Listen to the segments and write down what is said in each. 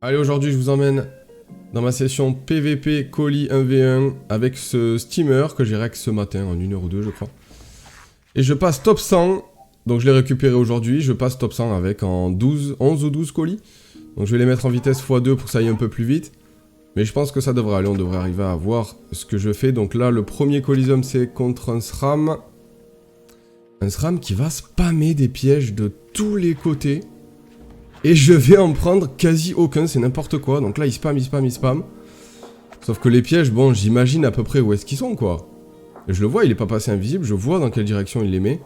Allez, aujourd'hui je vous emmène dans ma session PVP colis 1v1 avec ce steamer que j'ai rec ce matin en 1 heure ou 2 je crois. Et je passe top 100, donc je l'ai récupéré aujourd'hui, je passe top 100 avec en 11 ou 12 colis. Donc je vais les mettre en vitesse x2 pour que ça aille un peu plus vite. Mais je pense que ça devrait aller, on devrait arriver à voir ce que je fais. Donc là le premier colisum c'est contre un SRAM. Un SRAM qui va spammer des pièges de tous les côtés. Et je vais en prendre quasi aucun, c'est n'importe quoi. Donc là, il spam. Sauf que les pièges, bon, j'imagine à peu près où est-ce qu'ils sont, quoi. Et je le vois, il est pas passé invisible, je vois dans quelle direction il les met.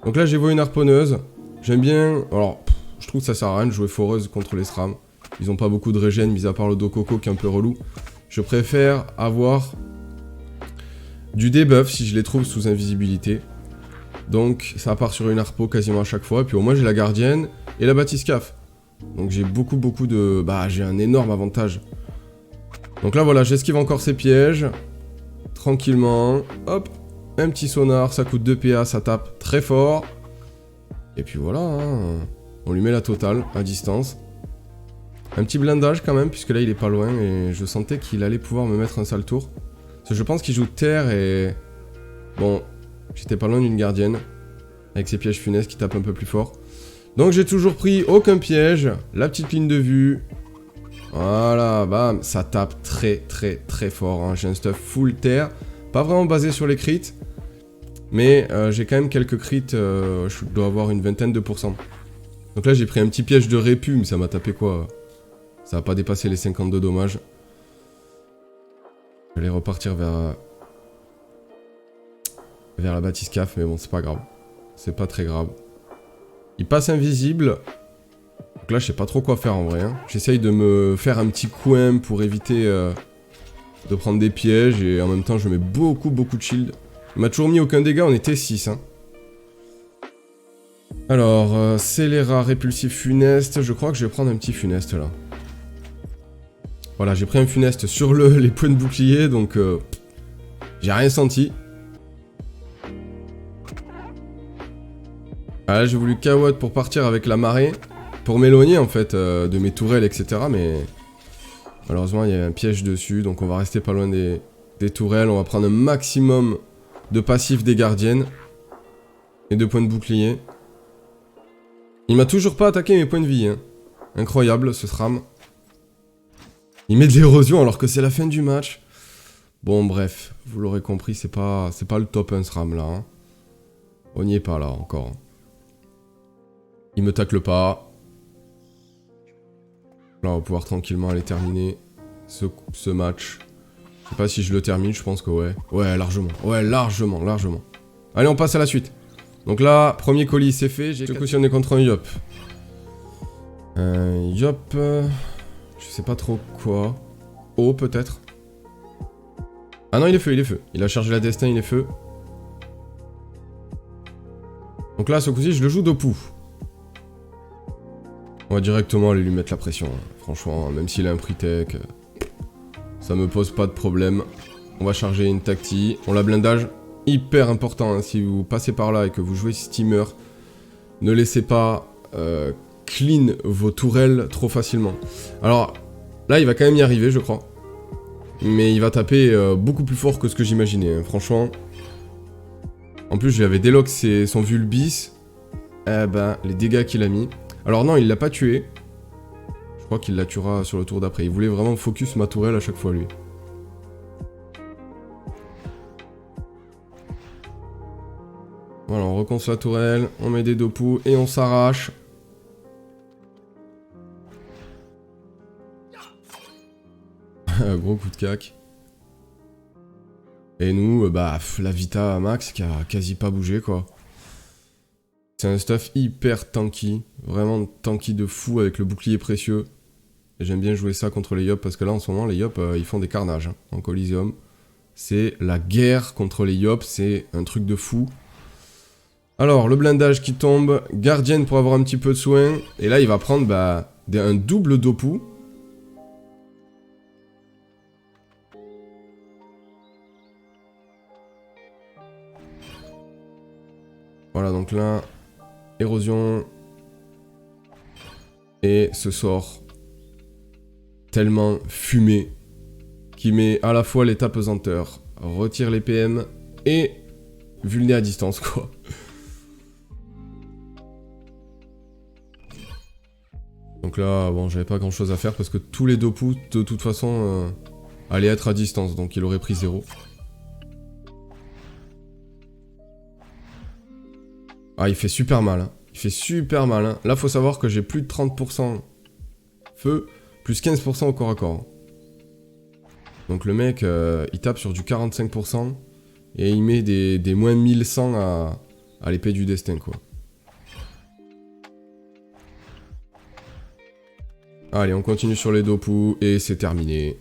Donc là, j'ai vu une harponneuse. J'aime bien... Alors, je trouve que ça sert à rien de jouer foreuse contre les SRAM. Ils ont pas beaucoup de régène, mis à part le Dococo qui est un peu relou. Je préfère avoir du debuff si je les trouve sous invisibilité. Donc ça part sur une harpo quasiment à chaque fois. Et puis au moins j'ai la gardienne et la bathyscaphe. Donc j'ai beaucoup de... Bah j'ai un énorme avantage. Donc là voilà, j'esquive encore ces pièges. Tranquillement. Hop. Un petit sonar, ça coûte 2 PA, ça tape très fort. Et puis voilà, hein. On lui met la totale à distance. Un petit blindage quand même, puisque là il est pas loin. Et je sentais qu'il allait pouvoir me mettre un sale tour. Parce que je pense qu'il joue terre et... Bon... J'étais pas loin d'une gardienne, avec ses pièges funestes qui tapent un peu plus fort. Donc j'ai toujours pris aucun piège, la petite ligne de vue. Voilà, bam, ça tape très fort. Hein. J'ai un stuff full terre, pas vraiment basé sur les crits. Mais j'ai quand même quelques crits, je dois avoir une vingtaine de pourcents. Donc là j'ai pris un petit piège de répu, mais ça m'a tapé quoi? Ça va pas dépasser les 52 dommages. Je vais repartir vers la bathyscaphe, mais bon, c'est pas grave. C'est pas très grave. Il passe invisible. Donc là, je sais pas trop quoi faire en vrai. Hein. J'essaye de me faire un petit coin pour éviter de prendre des pièges. Et en même temps, je mets beaucoup de shield. Il m'a toujours mis aucun dégât, on était 6. Hein. Alors, scélérat, répulsif, funeste. Je crois que je vais prendre un petit funeste là. Voilà, j'ai pris un funeste sur les points de bouclier, donc j'ai rien senti. Ah là j'ai voulu KO pour partir avec la marée, pour m'éloigner en fait de mes tourelles etc. Mais malheureusement il y a un piège dessus, donc on va rester pas loin des tourelles, on va prendre un maximum de passifs des gardiennes et de points de bouclier. Il m'a toujours pas attaqué mes points de vie, hein. Incroyable ce SRAM. Il met de l'érosion alors que c'est la fin du match. Bon bref, vous l'aurez compris, c'est pas le top 1 SRAM là. Hein. On n'y est pas là encore. Il me tacle pas. Là, on va pouvoir tranquillement aller terminer ce match. Je sais pas si je le termine, je pense que ouais. Ouais, largement. Ouais, largement. Allez, on passe à la suite. Donc là, premier colis, c'est fait. J'ai cautionné contre un Yop. Yop... je sais pas trop quoi. Oh, peut-être. Ah non, il est feu. Il a chargé la destin, il est feu. Donc là, ce coup-ci, je le joue Dopu. On va directement aller lui mettre la pression. Hein. Franchement, même s'il a un prix tech, ça me pose pas de problème. On va charger une tacti. On l'a blindage hyper important. Hein. Si vous passez par là et que vous jouez steamer, ne laissez pas clean vos tourelles trop facilement. Alors, là, il va quand même y arriver, je crois. Mais il va taper beaucoup plus fort que ce que j'imaginais. Hein. Franchement. En plus, je lui avais délock son Vulbis. Eh ben, les dégâts qu'il a mis. Alors non, il l'a pas tué. Je crois qu'il la tuera sur le tour d'après. Il voulait vraiment focus ma tourelle à chaque fois, lui. Voilà, on reconce la tourelle, on met des dopous et on s'arrache. Un gros coup de cac. Et nous, bah, la Vita Max qui a quasi pas bougé, quoi. C'est un stuff hyper tanky, vraiment tanky de fou avec le bouclier précieux. Et j'aime bien jouer ça contre les Yop parce que là en ce moment les Yop ils font des carnages hein, en Coliseum. C'est la guerre contre les Yop, c'est un truc de fou. Alors le blindage qui tombe, gardienne pour avoir un petit peu de soin. Et là il va prendre bah, un double Dopu. Voilà donc là... Érosion. Et ce sort tellement fumé, qui met à la fois l'état pesanteur, retire les PM et vulné à distance, quoi. Donc là, bon, j'avais pas grand chose à faire parce que tous les Dopu, de toute façon, allaient être à distance, donc il aurait pris 0. Ah, il fait super mal, hein. Il fait super mal, hein. Là, faut savoir que j'ai plus de 30% feu, plus 15% au corps à corps. Donc le mec, il tape sur du 45%, et il met des moins 1100 à l'épée du destin, quoi. Allez, on continue sur les Dopu, et c'est terminé.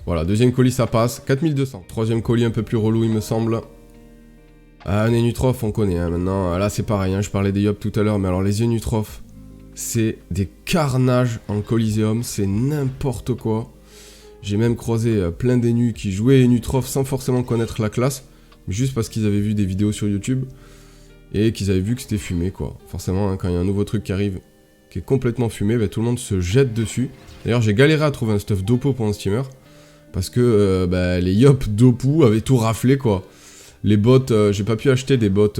Voilà, deuxième colis, ça passe, 4200. Troisième colis, un peu plus relou, il me semble. Ah, un Énutroph, on connaît, hein, maintenant. Là, c'est pareil, hein, je parlais des Yop tout à l'heure, mais alors les Énutroph, c'est des carnages en Coliseum, c'est n'importe quoi. J'ai même croisé plein d'Énus qui jouaient Énutroph sans forcément connaître la classe, mais juste parce qu'ils avaient vu des vidéos sur YouTube, et qu'ils avaient vu que c'était fumé, quoi. Forcément, hein, quand il y a un nouveau truc qui arrive, qui est complètement fumé, bah, tout le monde se jette dessus. D'ailleurs, j'ai galéré à trouver un stuff Dopo pour un steamer, parce que bah, les Yop Dopu avaient tout raflé, quoi. Les bots, j'ai pas pu acheter des bots,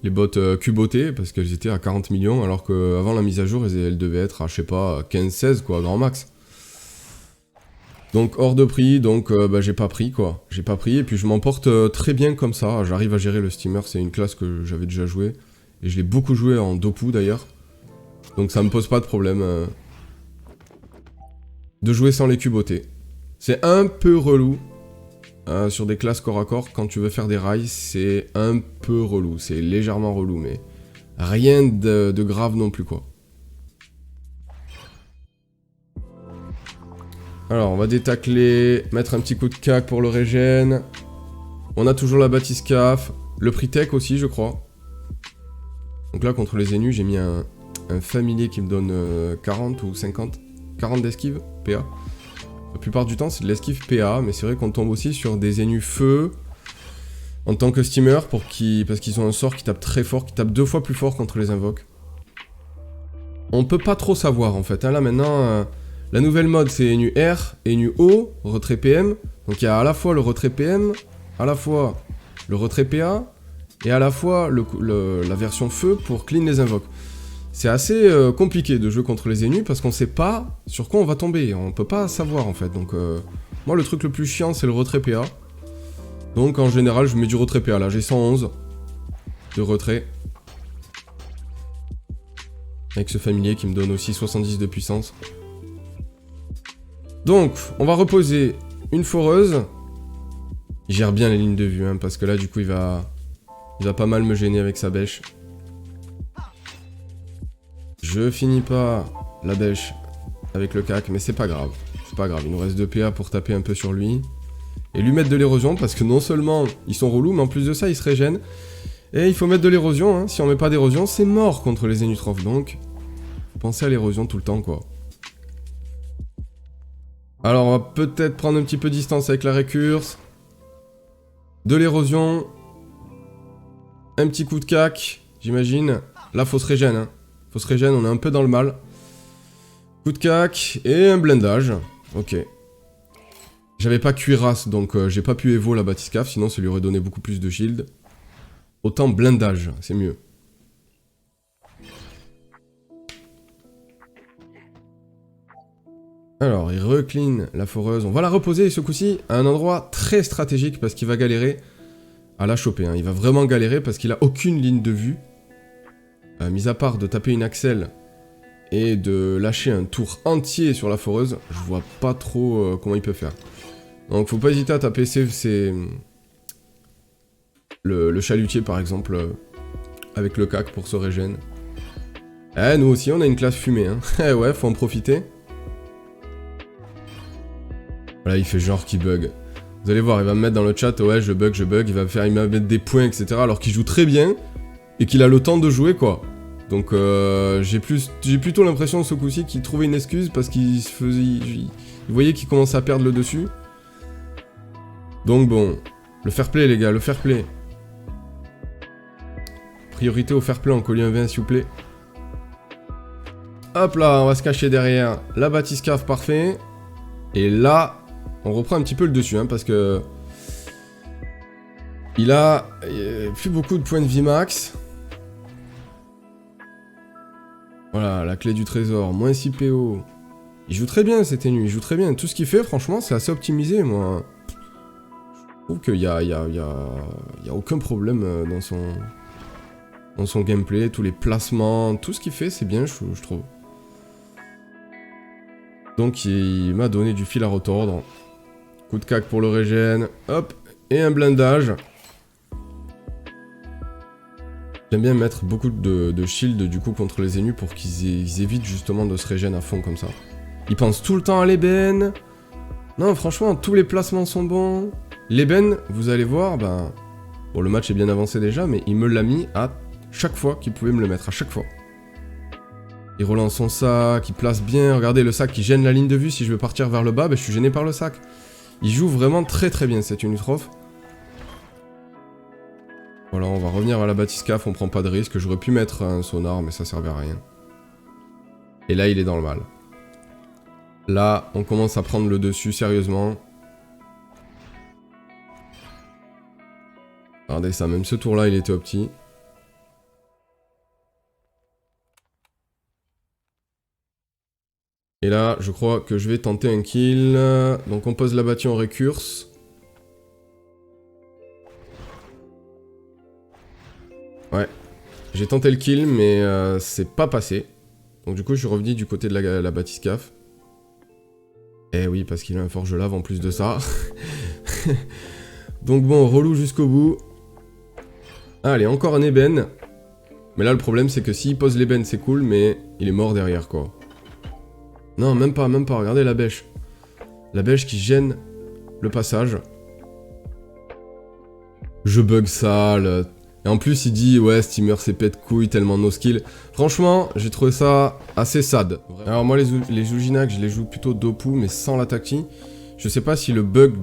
les bots cubotés, parce qu'elles étaient à 40 millions, alors qu'avant la mise à jour, elles devaient être à, je sais pas, 15-16, quoi, grand max. Donc hors de prix, donc bah, j'ai pas pris, quoi. J'ai pas pris, et puis je m'en porte très bien comme ça. J'arrive à gérer le steamer, c'est une classe que j'avais déjà joué. Et je l'ai beaucoup joué en Dopu d'ailleurs. Donc ça me pose pas de problème de jouer sans les cubotés. C'est un peu relou. Sur des classes corps à corps, quand tu veux faire des rails, c'est un peu relou. C'est légèrement relou, mais rien de grave non plus, quoi. Alors, on va détacler, mettre un petit coup de cac pour le régène. On a toujours la batiscaf, le Pritech aussi, je crois. Donc là, contre les Énus, j'ai mis un familier qui me donne 40 ou 50. 40 d'esquive, PA. La plupart du temps, c'est de l'esquive PA, mais c'est vrai qu'on tombe aussi sur des Énus feu en tant que steamer, parce qu'ils ont un sort qui tape très fort, qui tape 2 fois plus fort contre les invoques. On peut pas trop savoir, en fait. Hein. Là, maintenant, la nouvelle mode, c'est Énus R, Énus O, retrait PM. Donc il y a à la fois le retrait PM, à la fois le retrait PA, et à la fois la version feu pour clean les invoques. C'est assez compliqué de jouer contre les Énus parce qu'on sait pas sur quoi on va tomber, on peut pas savoir en fait. Donc moi le truc le plus chiant c'est le retrait PA. Donc en général je mets du retrait PA, là j'ai 111 de retrait. Avec ce familier qui me donne aussi 70 de puissance. Donc on va reposer une foreuse. Il gère bien les lignes de vue hein, parce que là du coup il va pas mal me gêner avec sa bêche. Je finis pas la bêche avec le cac, mais c'est pas grave. C'est pas grave, il nous reste 2 PA pour taper un peu sur lui. Et lui mettre de l'érosion, parce que non seulement ils sont relous, mais en plus de ça, ils se régènent. Et il faut mettre de l'érosion, hein. Si on met pas d'érosion, c'est mort contre les Énutrophes. Donc, pensez à l'érosion tout le temps, quoi. Alors, on va peut-être prendre un petit peu de distance avec la récurse. De l'érosion. Un petit coup de cac, j'imagine. Là, faut se régène, hein. Faut se régène, on est un peu dans le mal. Coup de cac et un blindage. Ok. J'avais pas cuirasse, donc j'ai pas pu évo la batiscaf, sinon ça lui aurait donné beaucoup plus de shield. Autant blindage, c'est mieux. Alors, il recline la foreuse. On va la reposer ce coup-ci à un endroit très stratégique parce qu'il va galérer à la choper. Hein. Il va vraiment galérer parce qu'il a aucune ligne de vue. Mis à part de taper une axelle et de lâcher un tour entier sur la foreuse, je vois pas trop comment il peut faire. Donc faut pas hésiter à taper le chalutier par exemple avec le cac pour se régène. Eh, nous aussi on a une classe fumée, hein. Eh ouais, faut en profiter. Voilà, il fait genre qu'il bug. Vous allez voir, il va me mettre dans le chat, ouais, je bug, il va me mettre des points, etc. Alors qu'il joue très bien et qu'il a le temps de jouer, quoi. Donc j'ai plutôt l'impression ce coup-ci qu'il trouvait une excuse parce qu'il se faisait... Il voyait qu'il commençait à perdre le dessus. Donc bon, le fair play les gars, le fair play. Priorité au fair play en colis 1v1 s'il vous plaît. Hop là, on va se cacher derrière la bathyscaphe, parfait. Et là, on reprend un petit peu le dessus, hein, parce que... Il a plus beaucoup de points de vie max. Voilà, la clé du trésor, moins 6 PO. Il joue très bien, cette tenue, il joue très bien. Tout ce qu'il fait, franchement, c'est assez optimisé, moi. Je trouve qu'il y a aucun problème dans son gameplay, tous les placements, tout ce qu'il fait, c'est bien, je trouve. Donc, il m'a donné du fil à retordre. Coup de cac pour le régène, hop, et un blindage. J'aime bien mettre beaucoup de shield du coup contre les ennemis pour qu'ils évitent justement de se régène à fond comme ça. Ils pensent tout le temps à l'ébène. Non, franchement, tous les placements sont bons. L'ébène, vous allez voir, ben... Bon, le match est bien avancé déjà, mais il me l'a mis à chaque fois qu'il pouvait me le mettre, à chaque fois. Il relance son sac, il place bien. Regardez, le sac qui gêne la ligne de vue. Si je veux partir vers le bas, ben, je suis gêné par le sac. Il joue vraiment très très bien cette Unitroph. Voilà, on va revenir à la bathyscaphe, on prend pas de risque. J'aurais pu mettre un sonar, mais ça servait à rien. Et là, il est dans le mal. Là, on commence à prendre le dessus, sérieusement. Regardez ça, même ce tour-là, il était opti. Et là, je crois que je vais tenter un kill. Donc on pose la bâtie en récurse. Ouais, j'ai tenté le kill, mais c'est pas passé. Donc du coup, je suis revenu du côté de la bathyscaphe. Eh oui, parce qu'il a un forge lave en plus de ça. Donc bon, relou jusqu'au bout. Allez, encore un ébène. Mais là, le problème, c'est que s'il pose l'ébène, c'est cool, mais il est mort derrière, quoi. Non, même pas, regardez la bêche. La bêche qui gêne le passage. Je bug sale. Et en plus, il dit, ouais, Steamer, c'est pète couille, tellement no skill. Franchement, j'ai trouvé ça assez sad. Alors moi, les Ujinac, je les joue plutôt Dopu, mais sans la tacti. Je sais pas si le bug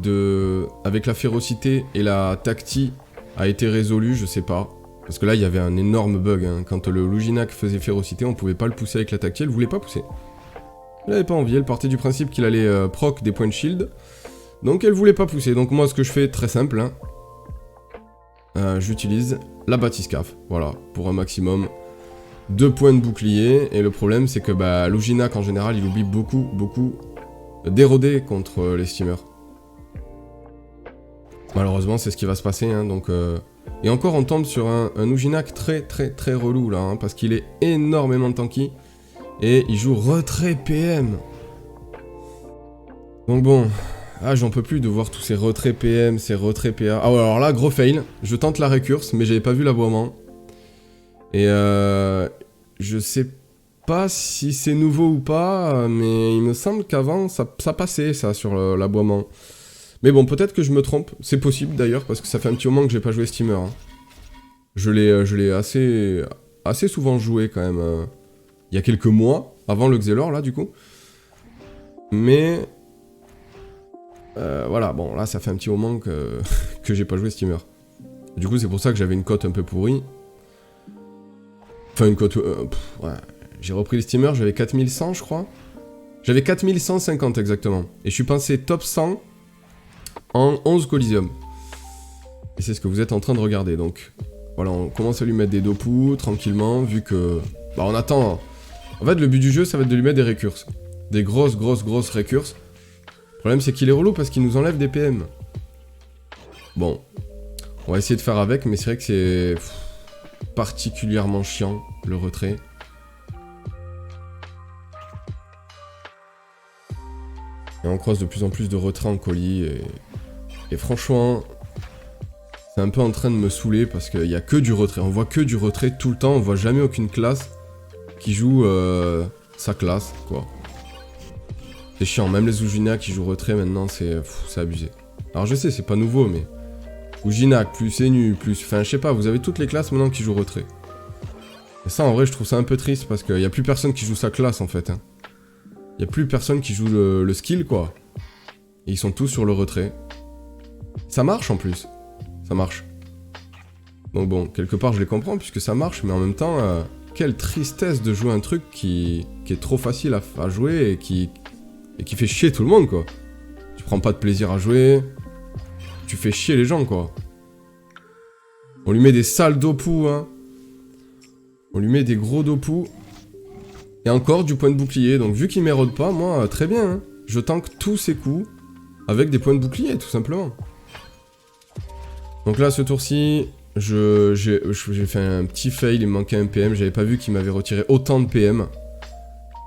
avec la férocité et la tacti a été résolu, je sais pas. Parce que là, il y avait un énorme bug. Hein. Quand le Luginac faisait férocité, on pouvait pas le pousser avec la tacti, elle voulait pas pousser. Elle avait pas envie, elle partait du principe qu'il allait proc des points de shield. Donc elle voulait pas pousser. Donc moi, ce que je fais, très simple, hein. J'utilise la bathyscaphe, voilà, pour un maximum de points de bouclier. Et le problème, c'est que bah, Luginac, en général, il oublie beaucoup d'éroder contre les steamers. Malheureusement, c'est ce qui va se passer, hein, donc... Et encore, on tombe sur un Ujinac très relou, là, hein, parce qu'il est énormément tanky. Et il joue retrait PM. Donc bon... Ah, j'en peux plus de voir tous ces retraits PM, ces retraits PA. Ah ouais, alors là, gros fail. Je tente la récurse, mais j'avais pas vu l'aboiement. Et je sais pas si c'est nouveau ou pas, mais il me semble qu'avant, ça passait, ça, sur l'aboiement. Mais bon, peut-être que je me trompe. C'est possible, d'ailleurs, parce que ça fait un petit moment que j'ai pas joué Steamer. Hein. Je l'ai assez souvent joué, quand même. Il y a quelques mois, avant le Xelor, là, du coup. Mais... voilà, bon, là, ça fait un petit moment que j'ai pas joué Steamer. Du coup, c'est pour ça que j'avais une cote un peu pourrie. Enfin, une cote... ouais. J'ai repris le Steamer, j'avais 4100, je crois. J'avais 4150, exactement. Et je suis passé top 100 en 11 Coliseum. Et c'est ce que vous êtes en train de regarder, donc... Voilà, on commence à lui mettre des dopous, tranquillement, vu que... Bah, on attend... En fait, le but du jeu, ça va être de lui mettre des récurses. Des grosses récurses. Le problème, c'est qu'il est relou parce qu'il nous enlève des PM. Bon. On va essayer de faire avec, mais c'est vrai que c'est... particulièrement chiant, le retrait. Et on croise de plus en plus de retraits en colis, et franchement... C'est un peu en train de me saouler parce qu'il n'y a que du retrait. On voit que du retrait tout le temps, on voit jamais aucune classe qui joue sa classe, quoi. C'est chiant, même les Ujinac qui jouent retrait maintenant, c'est abusé. Alors je sais, c'est pas nouveau, mais... Ujinac, plus Enu, plus... Enfin, je sais pas, vous avez toutes les classes maintenant qui jouent retrait. Et ça, en vrai, je trouve ça un peu triste, parce qu'il y a plus personne qui joue sa classe, en fait. Hein. Il y a plus personne qui joue le skill, quoi. Et ils sont tous sur le retrait. Ça marche, en plus. Ça marche. Donc bon, quelque part, je les comprends, puisque ça marche, mais en même temps... quelle tristesse de jouer un truc qui est trop facile à jouer et qui fait chier tout le monde, quoi. Tu prends pas de plaisir à jouer, tu fais chier les gens, quoi. On lui met des sales dopous, hein. On lui met des gros dopous. Et encore du point de bouclier, donc vu qu'il m'érode pas, moi, très bien, hein. Je tank tous ses coups avec des points de bouclier, tout simplement. Donc là, ce tour-ci, j'ai fait un petit fail, il me manquait un PM, j'avais pas vu qu'il m'avait retiré autant de PM.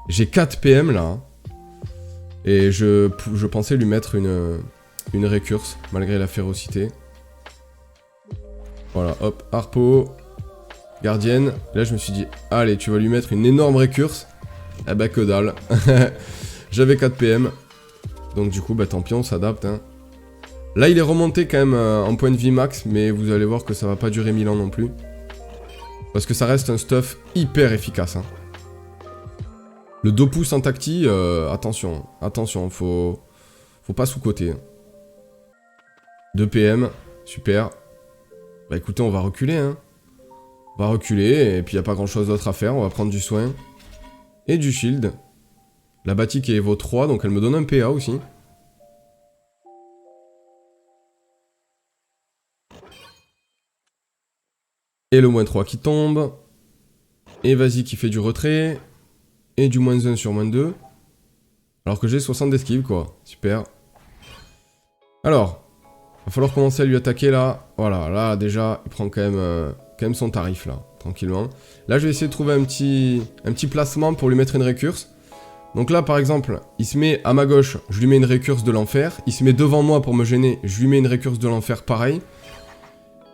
J'ai 4 PM, là. Hein. Et je pensais lui mettre une récurse, malgré la férocité. Voilà, hop, harpo, gardienne. Et là, je me suis dit, allez, tu vas lui mettre une énorme récurse. Eh ben, que dalle. J'avais 4 PM. Donc du coup, bah tant pis, on s'adapte. Hein. Là, il est remonté quand même en point de vie max, mais vous allez voir que ça va pas durer 1000 ans non plus. Parce que ça reste un stuff hyper efficace. Hein. Le Dopu sans tacti, attention, attention, faut pas sous-coter. 2 PM, super. Bah écoutez, on va reculer, hein. On va reculer, et puis il n'y a pas grand-chose d'autre à faire, on va prendre du soin. Et du shield. La Batik est Evo 3, donc elle me donne un PA aussi. Et le moins 3 qui tombe. Et vas-y qui fait du retrait. Et du moins 1 sur moins 2. Alors que j'ai 60 d'esquive, quoi. Super. Alors, va falloir commencer à lui attaquer là. Voilà, là déjà, il prend quand même son tarif là, tranquillement. Là, je vais essayer de trouver un petit placement pour lui mettre une récurse. Donc là, par exemple, il se met à ma gauche, je lui mets une récurse de l'enfer. Il se met devant moi pour me gêner, je lui mets une récurse de l'enfer pareil.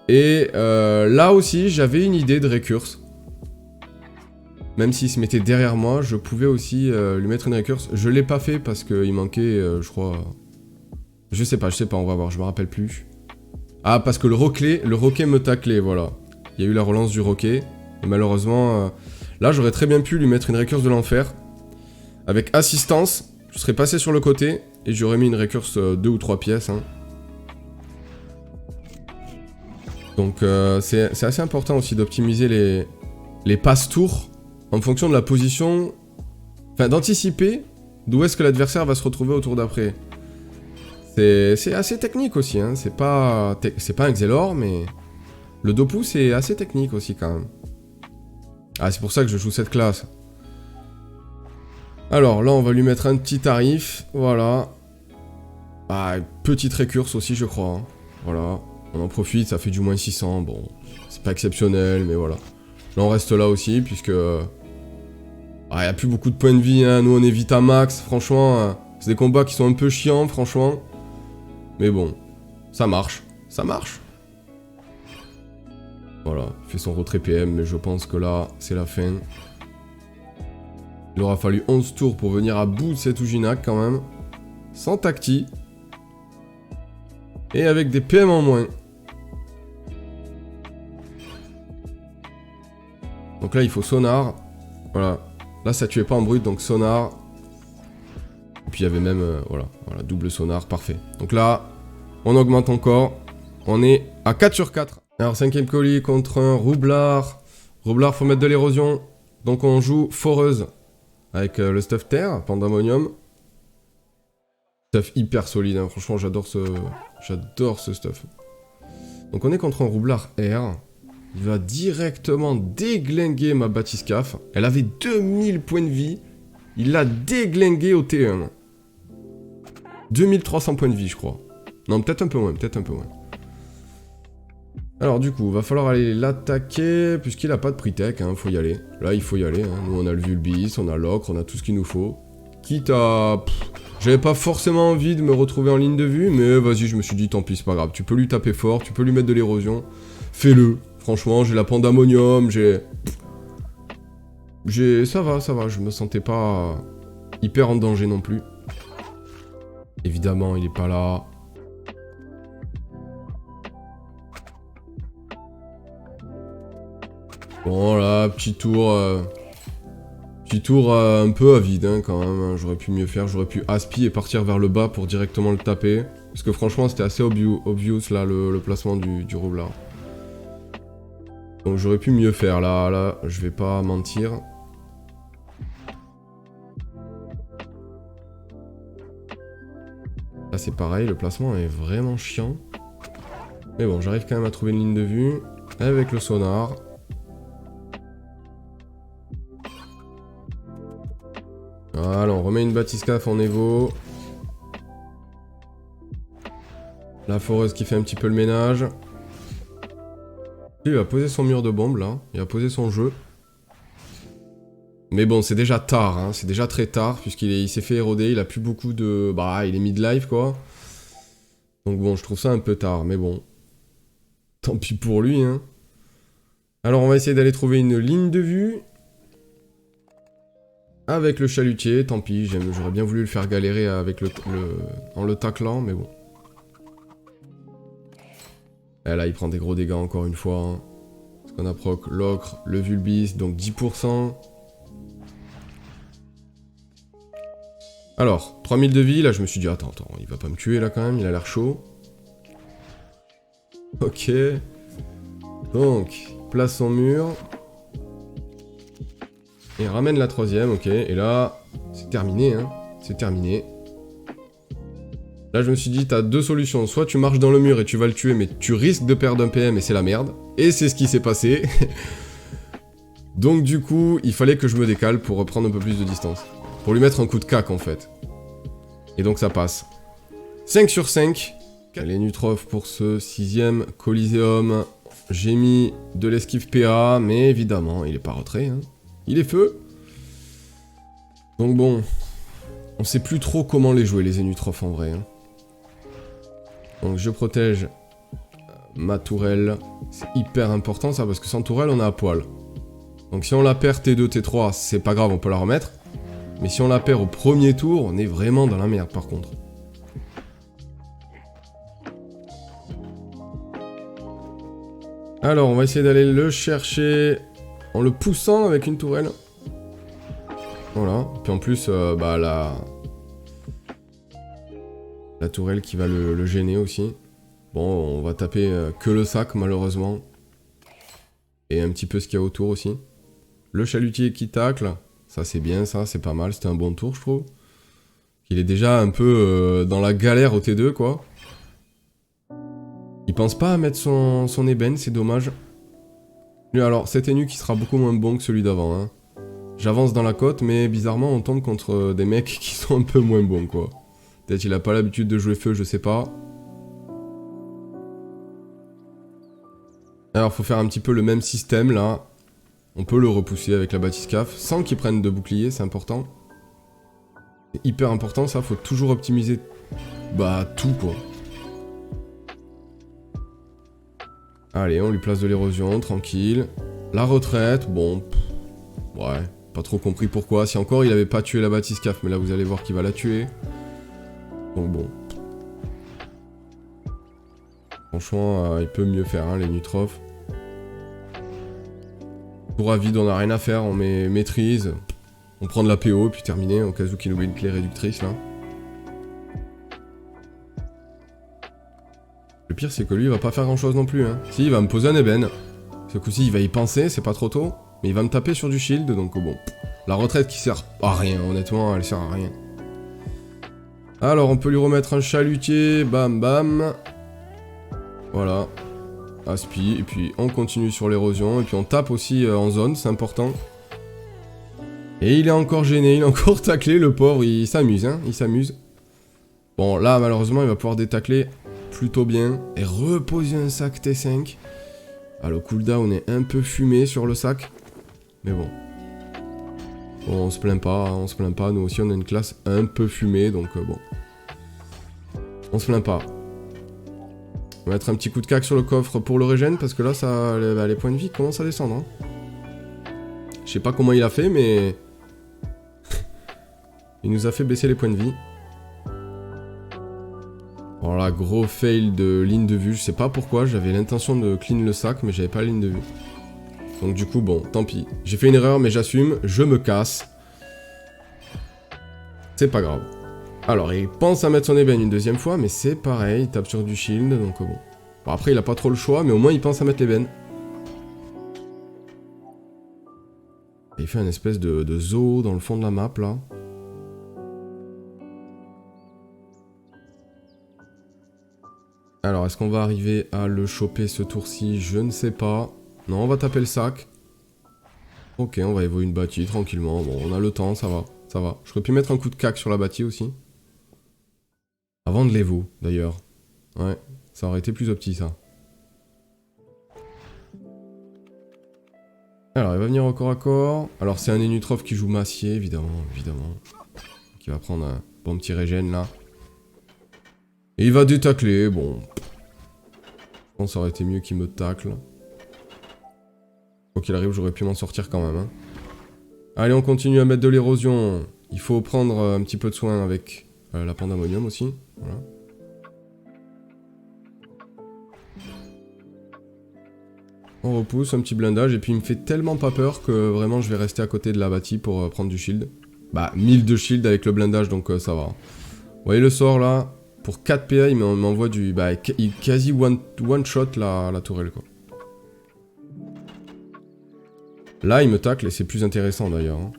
Et là aussi, j'avais une idée de récurse. Même s'il se mettait derrière moi, je pouvais aussi lui mettre une récurse. Je l'ai pas fait parce qu'il manquait, je crois... Je sais pas, on va voir, je me rappelle plus. Ah, parce que le roquet me taclait, voilà. Il y a eu la relance du roquet. Et malheureusement, là, j'aurais très bien pu lui mettre une récurse de l'enfer. Avec assistance, je serais passé sur le côté et j'aurais mis une récurse 2 ou 3 pièces. Hein. Donc, c'est assez important aussi d'optimiser les passe-tours en fonction de la position, enfin d'anticiper d'où est-ce que l'adversaire va se retrouver au tour d'après. C'est assez technique aussi, hein. C'est pas un Xelor, mais le Dopu c'est assez technique aussi quand même. Ah, c'est pour ça que je joue cette classe. Alors là on va lui mettre un petit tarif, voilà. Ah, petite récurse aussi je crois, hein. Voilà, on en profite, ça fait du moins 600, bon, c'est pas exceptionnel, mais voilà. Là on reste là aussi, puisque... Ah, y a plus beaucoup de points de vie, hein. Nous on est vite à max, franchement, c'est des combats qui sont un peu chiants, franchement. Mais bon, ça marche, ça marche. Voilà, il fait son retrait PM, mais je pense que là, c'est la fin. Il aura fallu 11 tours pour venir à bout de cet Ujinac quand même. Sans tacti. Et avec des PM en moins. Donc là, il faut sonar. Voilà. Là, ça tuait pas en brut, donc sonar. Et puis il y avait même, voilà, double sonar, parfait. Donc là, on augmente encore. On est à 4 sur 4. Alors, 5ème colis contre un roublard. Roublard, faut mettre de l'érosion. Donc on joue foreuse. Avec le stuff terre, pandamonium. Stuff hyper solide, hein. Franchement, j'adore ce stuff. Donc on est contre un roublard R. Il va directement déglinguer ma bathyscaphe. Elle avait 2000 points de vie. Il l'a déglingué au T1. 2300 points de vie, je crois. Non, peut-être un peu moins, Alors du coup, va falloir aller l'attaquer, puisqu'il a pas de pre-tech, hein, faut y aller. Là, il faut y aller, hein. Nous on a le Vulbis, on a l'Ocre, on a tout ce qu'il nous faut. Quitte à... J'avais pas forcément envie de me retrouver en ligne de vue, mais vas-y, je me suis dit, tant pis, c'est pas grave. Tu peux lui taper fort, tu peux lui mettre de l'érosion. Fais-le. Franchement, j'ai la pandamonium, ça va, je me sentais pas hyper en danger non plus. Évidemment, il est pas là. Bon, là, petit tour un peu à vide, hein, quand même. Hein. J'aurais pu mieux faire, j'aurais pu aspi et partir vers le bas pour directement le taper. Parce que franchement, c'était assez obvious, là, le placement du roublard. Donc j'aurais pu mieux faire, là, je vais pas mentir. Là c'est pareil, le placement est vraiment chiant. Mais bon, j'arrive quand même à trouver une ligne de vue avec le sonar. Voilà, on remet une bathyscaphe en Evo. La foreuse qui fait un petit peu le ménage. Il va poser son mur de bombe là, il va poser son jeu. Mais bon, c'est déjà tard, hein. C'est déjà très tard, puisqu'il s'est fait éroder, il a plus beaucoup de... Bah, il est mid-life, quoi. Donc bon, je trouve ça un peu tard, mais bon. Tant pis pour lui, hein. Alors, on va essayer d'aller trouver une ligne de vue. Avec le chalutier, tant pis, j'aurais bien voulu le faire galérer avec en le taclant, mais bon. Et là, il prend des gros dégâts encore une fois, hein. Parce qu'on a proc l'ocre, le vulbis, donc 10%. Alors, 3000 de vie, là je me suis dit, attends, il va pas me tuer là quand même, il a l'air chaud. Ok. Donc, place son mur. Et ramène la troisième, ok. Et là, c'est terminé, hein. C'est terminé. Là je me suis dit, t'as deux solutions. Soit tu marches dans le mur et tu vas le tuer, mais tu risques de perdre un PM et c'est la merde. Et c'est ce qui s'est passé. Donc du coup, il fallait que je me décale pour reprendre un peu plus de distance. Pour lui mettre un coup de cac en fait. Et donc ça passe. 5 sur 5. Les Nutrophes pour ce 6ème Coliseum. J'ai mis de l'esquive PA, mais évidemment, il est pas retrait. Hein. Il est feu. Donc bon, on sait plus trop comment les jouer, les Zénutrophes en vrai. Hein. Donc je protège ma tourelle. C'est hyper important ça, parce que sans tourelle, on est à poil. Donc si on la perd T2, T3, c'est pas grave, on peut la remettre. Mais si on la perd au premier tour, on est vraiment dans la merde par contre. Alors, on va essayer d'aller le chercher en le poussant avec une tourelle. Voilà. Puis en plus, bah la tourelle qui va le gêner aussi. Bon, on va taper que le sac malheureusement. Et un petit peu ce qu'il y a autour aussi. Le chalutier qui tacle. Ça c'est bien, ça c'est pas mal, c'était un bon tour je trouve. Il est déjà un peu dans la galère au T2 quoi. Il pense pas à mettre son ébène, c'est dommage. Lui alors, cet énu qui sera beaucoup moins bon que celui d'avant. Hein. J'avance dans la côte, mais bizarrement on tombe contre des mecs qui sont un peu moins bons quoi. Peut-être il a pas l'habitude de jouer feu, je sais pas. Alors faut faire un petit peu le même système là. On peut le repousser avec la bathyscaphe, sans qu'il prenne de bouclier, c'est important. C'est hyper important ça, faut toujours optimiser bah tout quoi. Allez, on lui place de l'érosion, tranquille. La retraite, bon, ouais, pas trop compris pourquoi. Si encore il avait pas tué la bathyscaphe, mais là vous allez voir qu'il va la tuer. Donc bon. Franchement, il peut mieux faire, hein, les Nutrophes. Tour à vide, on a rien à faire, on met maîtrise. On prend de la PO, puis terminé, au cas où qu'il nous met une clé réductrice, là. Le pire, c'est que lui, il va pas faire grand-chose non plus, hein. Si, il va me poser un ébène. Ce coup-ci, il va y penser, c'est pas trop tôt. Mais il va me taper sur du shield, donc bon. La retraite qui sert à rien, honnêtement, elle sert à rien. Alors, on peut lui remettre un chalutier, bam bam. Voilà. Aspi, et puis on continue sur l'érosion, et puis on tape aussi en zone, c'est important. Et il est encore gêné, il est encore taclé, le pauvre, il s'amuse, hein, il s'amuse. Bon, là, malheureusement, il va pouvoir détacler plutôt bien, et reposer un sac T5. Ah, le cooldown est un peu fumé sur le sac, mais bon. Bon, on se plaint pas, nous aussi on a une classe un peu fumée, donc bon. On se plaint pas. On va mettre un petit coup de cac sur le coffre pour le régène, parce que là, ça, les points de vie commencent à descendre. Hein. Je sais pas comment il a fait, mais... il nous a fait baisser les points de vie. Voilà, gros fail de ligne de vue. Je sais pas pourquoi, j'avais l'intention de clean le sac, mais j'avais pas la ligne de vue. Donc du coup, bon, tant pis. J'ai fait une erreur, mais j'assume, je me casse. C'est pas grave. Alors, il pense à mettre son ébène une deuxième fois, mais c'est pareil, il tape sur du shield, donc bon. Bon, après, il a pas trop le choix, mais au moins, il pense à mettre l'ébène. Il fait un espèce de zoo dans le fond de la map, là. Alors, est-ce qu'on va arriver à le choper ce tour-ci? Je ne sais pas. Non, on va taper le sac. Ok, on va évoluer une bâtie tranquillement. Bon, on a le temps, ça va. Ça va. J'aurais pu mettre un coup de cac sur la bâtie aussi. Avant de l'évo, d'ailleurs. Ouais, ça aurait été plus opti, ça. Alors, il va venir au corps à corps. Alors, c'est un Enutrov qui joue Massier, évidemment, évidemment. Qui va prendre un bon petit régène, là. Et il va détacler, bon. Je pense que ça aurait été mieux qu'il me tacle. Quoi qu'il arrive, j'aurais pu m'en sortir quand même. Hein. Allez, on continue à mettre de l'érosion. Il faut prendre un petit peu de soin avec la pandamonium aussi. Voilà. On repousse, un petit blindage, et puis il me fait tellement pas peur que vraiment je vais rester à côté de la bâtie pour prendre du shield. Bah, 1000 de shield avec le blindage, donc ça va. Vous voyez le sort là? Pour 4 PA, il m'envoie du... Bah, il quasi one shot la tourelle, quoi. Là, il me tacle, et c'est plus intéressant, d'ailleurs. Hein.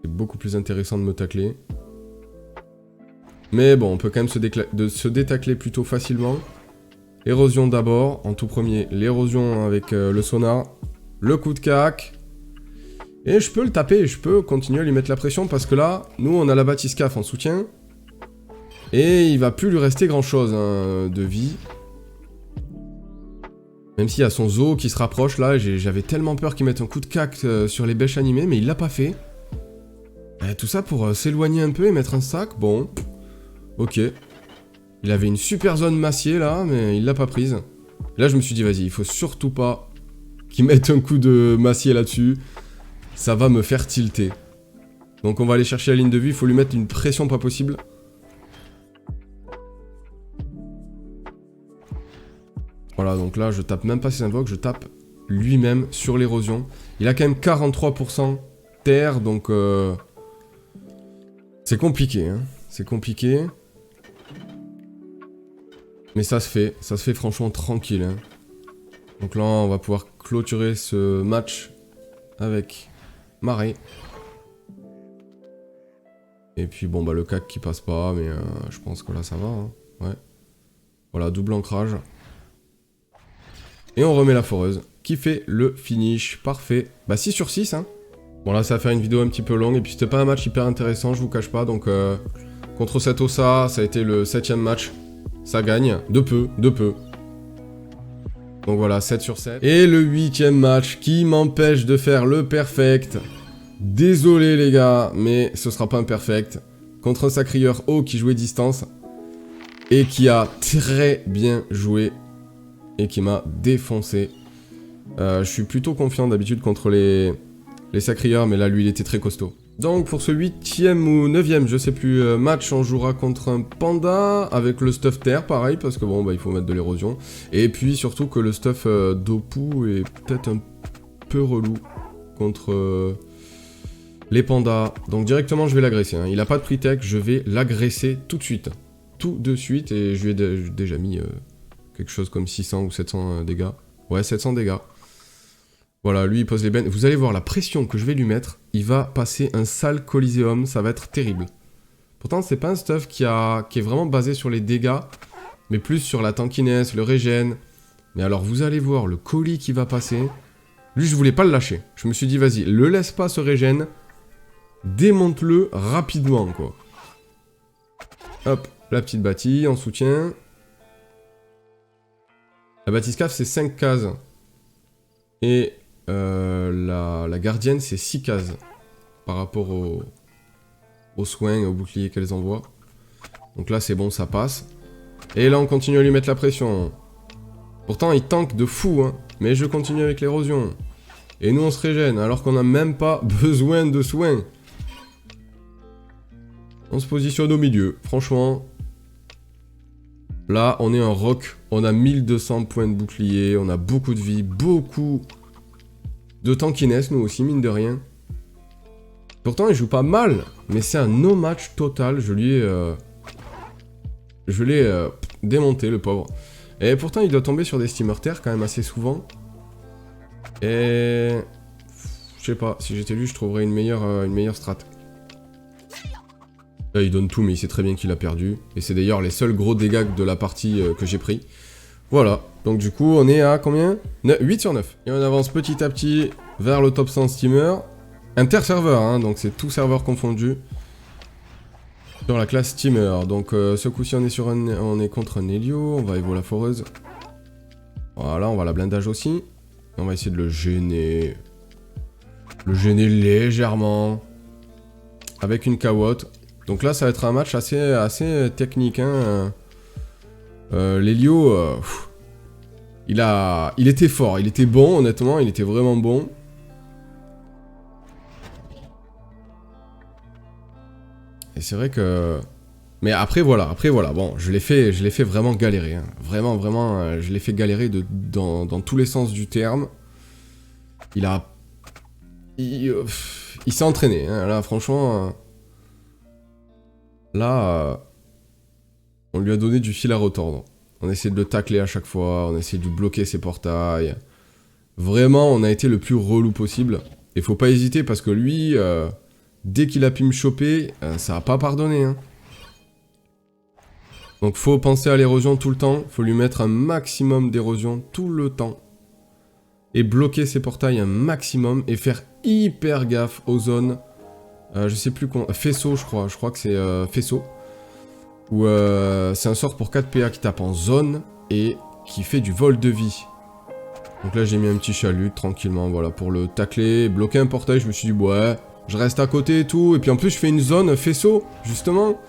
C'est beaucoup plus intéressant de me tacler. Mais bon, on peut quand même se détacler plutôt facilement. Érosion d'abord, en tout premier. L'érosion avec le sonar. Le coup de cac. Et je peux le taper, je peux continuer à lui mettre la pression, parce que là, nous, on a la bathyscaphe en soutien. Et il va plus lui rester grand chose hein, de vie. Même s'il y a son zoo qui se rapproche là, j'avais tellement peur qu'il mette un coup de cac sur les bêches animées, mais il l'a pas fait. Et tout ça pour s'éloigner un peu et mettre un sac, bon. Ok. Il avait une super zone massier là, mais il l'a pas prise. Là je me suis dit vas-y, il faut surtout pas qu'il mette un coup de massier là-dessus. Ça va me faire tilter. Donc on va aller chercher la ligne de vue, il faut lui mettre une pression pas possible. Voilà, donc là, je tape même pas ses invoques, je tape lui-même sur l'érosion. Il a quand même 43% terre, donc... c'est compliqué, hein. C'est compliqué. Mais ça se fait franchement tranquille. Hein. Donc là, on va pouvoir clôturer ce match avec Marée. Et puis bon, bah le cac qui passe pas, mais je pense que là, ça va. Hein. Ouais. Voilà, double ancrage. Et on remet la foreuse, qui fait le finish parfait. Bah 6 sur 6, hein. Bon là ça va faire une vidéo un petit peu longue, et puis c'était pas un match hyper intéressant, je vous cache pas, donc contre cet Ossa, ça a été le 7ème match. Ça gagne, de peu. Donc voilà, 7 sur 7. Et le 8ème match qui m'empêche de faire le perfect. Désolé les gars, mais ce sera pas un perfect. Contre un sacrieur haut qui jouait distance. Et qui a très bien joué. Et qui m'a défoncé. Je suis plutôt confiant d'habitude contre les sacrieurs, mais là lui il était très costaud. Donc pour ce 8ème ou 9ème, je sais plus, match, on jouera contre un panda avec le stuff terre, pareil, parce que bon, bah il faut mettre de l'érosion. Et puis surtout que le stuff Dopu est peut-être un peu relou contre les pandas. Donc directement je vais l'agresser, hein. Il a pas de pre-tech, je vais l'agresser tout de suite. Tout de suite, et je lui ai déjà mis quelque chose comme 600 ou 700 dégâts. Ouais, 700 dégâts. Voilà, lui il pose les bennes. Vous allez voir la pression que je vais lui mettre. Il va passer un sale Coliseum, ça va être terrible. Pourtant c'est pas un stuff qui est vraiment basé sur les dégâts, mais plus sur la tankiness, le régène. Mais alors vous allez voir le colis qui va passer. Lui je voulais pas le lâcher. Je me suis dit vas-y, le laisse pas ce régène. Démonte-le rapidement quoi. Hop, la petite bâtie en soutien. La bathyscaphe c'est 5 cases. Et la gardienne c'est 6 cases. Par rapport aux soins et aux boucliers qu'elles envoient. Donc là c'est bon, ça passe. Et là on continue à lui mettre la pression. Pourtant il tank de fou hein. Mais je continue avec l'érosion. Et nous on se régène alors qu'on n'a même pas besoin de soins. On se positionne au milieu. Franchement. Là on est un rock. On a 1200 points de bouclier. On a beaucoup de vie. Beaucoup de tankiness nous aussi mine de rien. Pourtant il joue pas mal. Mais c'est un no-match total. Je l'ai démonté le pauvre. Et pourtant il doit tomber sur des steamer terre quand même assez souvent. Et Je sais pas, si j'étais lui, je trouverais une meilleure strat. Là, il donne tout, mais il sait très bien qu'il a perdu. Et c'est d'ailleurs les seuls gros dégâts de la partie que j'ai pris. Voilà, donc du coup, on est à combien 8 sur 9. Et on avance petit à petit vers le top 100 steamer. Inter-serveur, hein, donc c'est tout serveur confondu. Sur la classe steamer. Donc ce coup-ci, on est contre un Helio. On va évo la foreuse. Voilà, on va la blindage aussi. Et on va essayer de le gêner. Le gêner légèrement. Avec une cawotte. Donc là, ça va être un match assez technique. Hein. L'Helio, il était fort, il était bon, honnêtement, il était vraiment bon. Et c'est vrai que... Mais après voilà, bon, je l'ai fait vraiment galérer. Hein. Vraiment, je l'ai fait galérer dans tous les sens du terme. Il s'est entraîné, hein. Là, franchement... on lui a donné du fil à retordre. On a essayé de le tacler à chaque fois, on a essayé de lui bloquer ses portails. Vraiment, on a été le plus relou possible. Et faut pas hésiter parce que lui, dès qu'il a pu me choper, ça a pas pardonné. Hein. Donc faut penser à l'érosion tout le temps, faut lui mettre un maximum d'érosion tout le temps. Et bloquer ses portails un maximum et faire hyper gaffe aux zones. Je sais plus quoi. Faisceau, je crois que c'est faisceau. Où c'est un sort pour 4 PA qui tape en zone et qui fait du vol de vie. Donc là j'ai mis un petit chalut tranquillement, voilà, pour le tacler, bloquer un portail, je me suis dit ouais, je reste à côté et tout, et puis en plus je fais une zone faisceau, justement.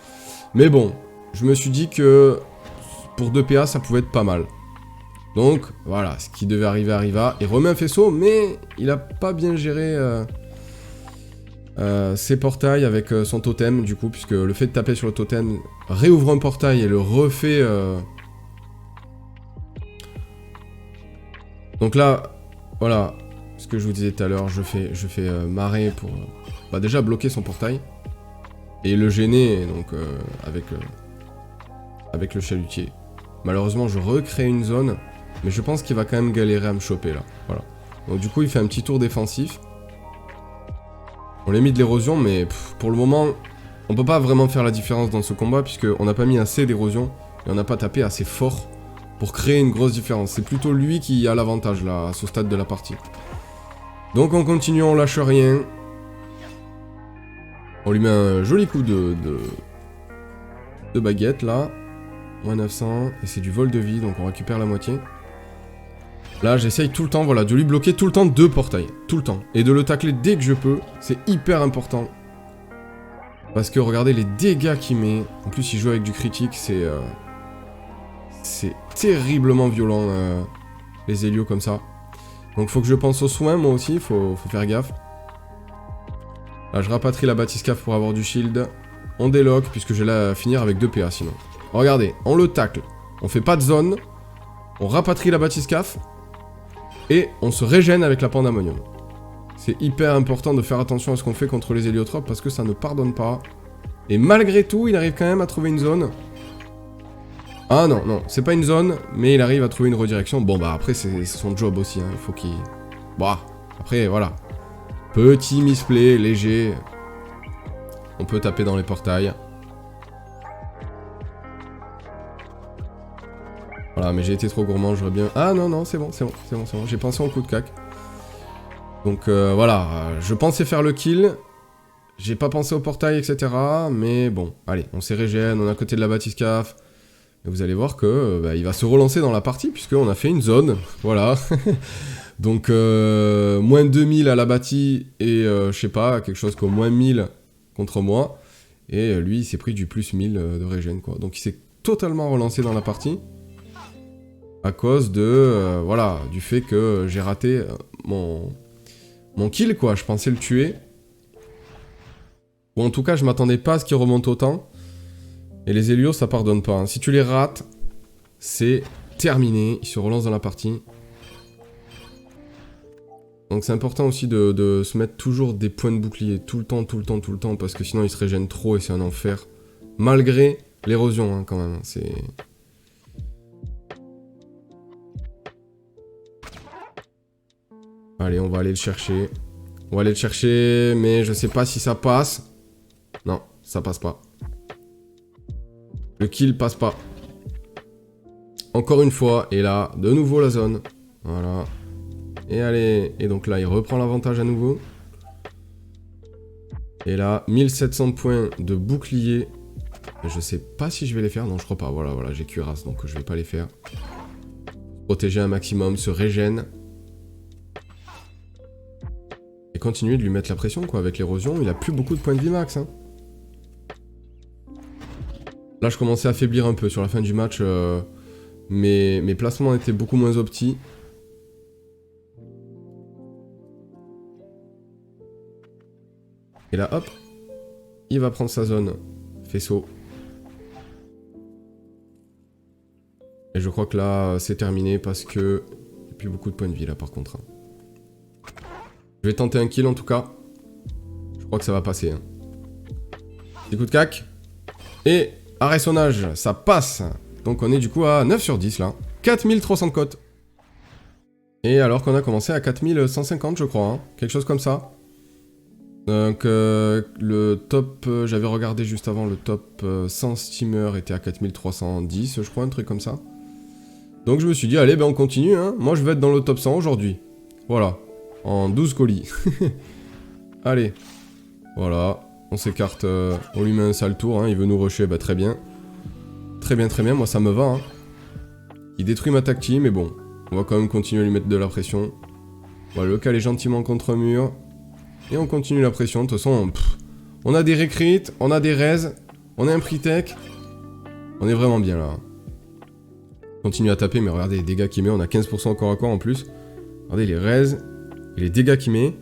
Mais bon, je me suis dit que pour 2 PA ça pouvait être pas mal. Donc voilà, ce qui devait arriver arriva, il remet un faisceau, mais il a pas bien géré... ses portails avec son totem du coup, puisque le fait de taper sur le totem réouvre un portail et le refait. Donc là, voilà, ce que je vous disais tout à l'heure, je fais marrer pour déjà bloquer son portail et le gêner donc avec le chalutier. Malheureusement, je recrée une zone, mais je pense qu'il va quand même galérer à me choper là. Voilà. Donc du coup, il fait un petit tour défensif. On l'a mis de l'érosion, mais pour le moment, on peut pas vraiment faire la différence dans ce combat, puisqu'on n'a pas mis assez d'érosion, et on n'a pas tapé assez fort pour créer une grosse différence. C'est plutôt lui qui a l'avantage, là, à ce stade de la partie. Donc on continue, on lâche rien. On lui met un joli coup de baguette, là. Moins 900, et c'est du vol de vie, donc on récupère la moitié. Là, j'essaye tout le temps, voilà, de lui bloquer tout le temps 2 portails. Tout le temps. Et de le tacler dès que je peux. C'est hyper important. Parce que regardez les dégâts qu'il met. En plus, il joue avec du critique. C'est terriblement violent, les Hélios comme ça. Donc, faut que je pense aux soins, moi aussi. Faut faire gaffe. Là, je rapatrie la bathyscaphe pour avoir du shield. On déloque, puisque je vais la finir avec 2 PA sinon. Regardez, on le tacle. On fait pas de zone. On rapatrie la bathyscaphe. Et on se régène avec la pandamonium. C'est hyper important de faire attention à ce qu'on fait contre les héliotropes parce que ça ne pardonne pas. Et malgré tout, il arrive quand même à trouver une zone. Ah non, non, c'est pas une zone, mais il arrive à trouver une redirection. Bon bah après c'est son job aussi, hein. Il faut qu'il... Bah, après voilà. Petit misplay, léger. On peut taper dans les portails. Voilà, mais j'ai été trop gourmand, j'aurais bien... Ah non, non, c'est bon. J'ai pensé au coup de cac. Donc voilà, je pensais faire le kill. J'ai pas pensé au portail, etc. Mais bon, allez, on s'est régène, on est à côté de la bathyscaphe. Et vous allez voir que il va se relancer dans la partie, puisqu'on a fait une zone. Voilà. Donc, moins 2000 à la bâtie et, je sais pas, quelque chose comme moins 1000 contre moi. Et lui, il s'est pris du plus 1000 de régène, quoi. Donc il s'est totalement relancé dans la partie. À cause de, voilà, du fait que j'ai raté mon kill, quoi. Je pensais le tuer. Ou en tout cas, je m'attendais pas à ce qu'il remonte autant. Et les Hélios, ça pardonne pas. Hein. Si tu les rates, c'est terminé. Ils se relancent dans la partie. Donc c'est important aussi de se mettre toujours des points de bouclier. Tout le temps. Parce que sinon, ils se régènent trop et c'est un enfer. Malgré l'érosion, hein, quand même. C'est... Allez, on va aller le chercher. On va aller le chercher, mais je sais pas si ça passe. Non, ça passe pas. Le kill passe pas. Encore une fois, et là, de nouveau la zone. Voilà. Et allez, et donc là, il reprend l'avantage à nouveau. Et là, 1700 points de bouclier. Je sais pas si je vais les faire. Non, je crois pas. Voilà, j'ai cuirasse, donc je vais pas les faire. Protéger un maximum, se régène. Et continuer de lui mettre la pression, quoi. Avec l'érosion, il a plus beaucoup de points de vie max. Hein. Là, je commençais à faiblir un peu sur la fin du match. Mes placements étaient beaucoup moins optis. Et là, hop, il va prendre sa zone. Faisceau. Et je crois que là, c'est terminé parce que... il n'y a plus beaucoup de points de vie là, par contre. Je vais tenter un kill en tout cas. Je crois que ça va passer. Hein. Petit coup de cac. Et arrêt sonnage, ça passe. Donc on est du coup à 9 sur 10 là. 4300 de cote. Et alors qu'on a commencé à 4150 je crois. Hein. Quelque chose comme ça. Donc le top, j'avais regardé juste avant, le top 100 steamer était à 4310 je crois, un truc comme ça. Donc je me suis dit, allez, ben on continue, hein. Moi je vais être dans le top 100 aujourd'hui. Voilà, en 12 colis. Allez, voilà, on s'écarte, on lui met un sale tour, hein. Il veut nous rusher, bah très bien. Très bien, moi ça me va. Hein. Il détruit ma tactique, mais bon, on va quand même continuer à lui mettre de la pression. On va le caler gentiment contre un mur. Et on continue la pression, de toute façon, on a des recruits, on a des res, on a un pre-tech. On est vraiment bien là. Continue à taper, mais regardez les dégâts qu'il met, on a 15% corps à corps en plus. Regardez les res et les dégâts qu'il met.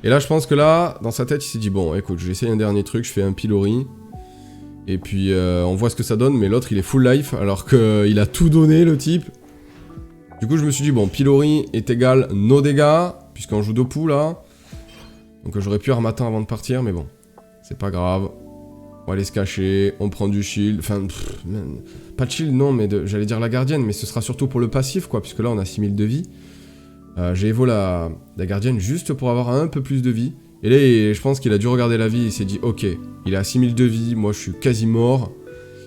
Et là, je pense que là, dans sa tête, il s'est dit, bon, écoute, j'essaye un dernier truc, je fais un pilori. Et puis, on voit ce que ça donne, mais l'autre, il est full life, alors qu'il a tout donné, le type. Du coup, je me suis dit, bon, pilori est égal nos dégâts, puisqu'on joue Dopu là. Donc j'aurais pu armatin avant de partir, mais bon, c'est pas grave. On va aller se cacher, on prend du shield, enfin, pas de shield non, mais j'allais dire la gardienne, mais ce sera surtout pour le passif, quoi, puisque là on a 6000 de vie. J'ai évo la gardienne juste pour avoir un peu plus de vie. Et là, je pense qu'il a dû regarder la vie, il s'est dit, ok, il est à 6000 de vie, moi je suis quasi mort.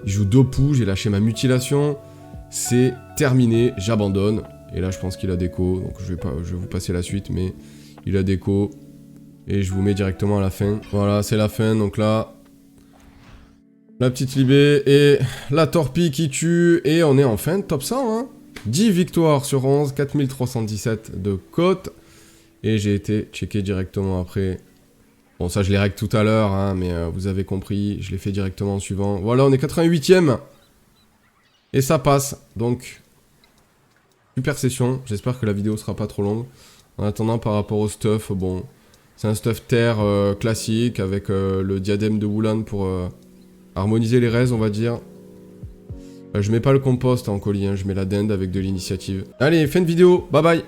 Il joue Dopu, j'ai lâché ma mutilation, c'est terminé, j'abandonne. Et là je pense qu'il a déco, donc je vais vous passer la suite, mais il a déco. Et je vous mets directement à la fin. Voilà, c'est la fin. Donc là, la petite libé et la torpille qui tue. Et on est en fin de top 100. Hein. 10 victoires sur 11, 4317 de cote. Et j'ai été checké directement après. Bon, ça, je les règle tout à l'heure. Hein, mais vous avez compris, je l'ai fait directement en suivant. Voilà, on est 88ème. Et ça passe. Donc, super session. J'espère que la vidéo sera pas trop longue. En attendant, par rapport au stuff, bon... C'est un stuff terre classique avec le diadème de Wulan pour harmoniser les res, on va dire. Je mets pas le compost en colis, hein, je mets la dinde avec de l'initiative. Allez, fin de vidéo, bye bye.